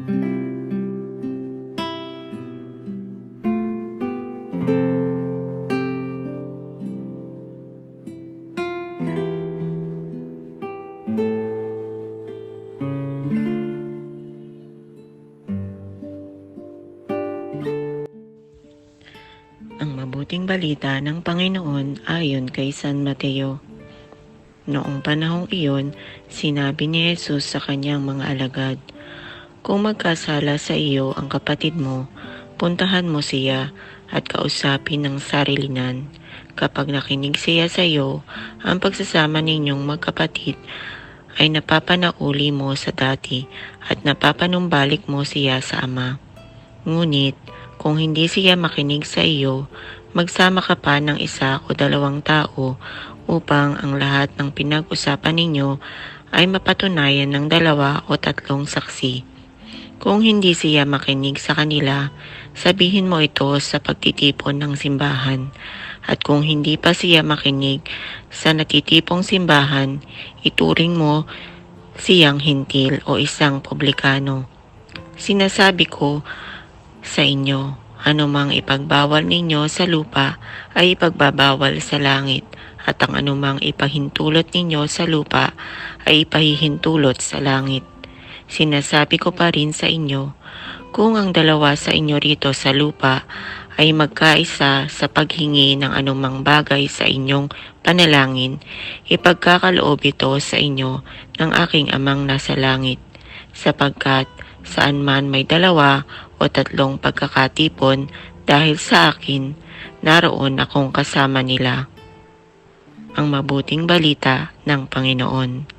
Ang mabuting balita ng Panginoon ayon kay San Mateo. Noong panahong iyon, sinabi ni Jesus sa kanyang mga alagad, "Kung magkasala sa iyo ang kapatid mo, puntahan mo siya at kausapin ng sarilinan. Kapag nakinig siya sa iyo, ang pagsasama ninyong magkapatid ay napapanauli mo sa dati at napapanumbalik mo siya sa Ama. Ngunit, kung hindi siya makinig sa iyo, magsama ka pa ng isa o dalawang tao upang ang lahat ng pinag-usapan ninyo ay mapatunayan ng 2 o 3 saksi. Kung hindi siya makinig sa kanila, sabihin mo ito sa pagtitipon ng simbahan. At kung hindi pa siya makinig sa natitipong simbahan, ituring mo siyang hintil o isang publikano. Sinasabi ko sa inyo, anumang ipagbawal ninyo sa lupa ay ipagbabawal sa langit, at ang anumang ipahintulot ninyo sa lupa ay ipahihintulot sa langit. Sinasabi ko pa rin sa inyo, kung ang 2 sa inyo rito sa lupa ay magkaisa sa paghingi ng anumang bagay sa inyong panalangin, ipagkakaloob ito sa inyo ng aking Amang nasa langit, sapagkat saan man may 2 o 3 pagkakatipon dahil sa akin, naroon akong kasama nila." Ang mabuting balita ng Panginoon.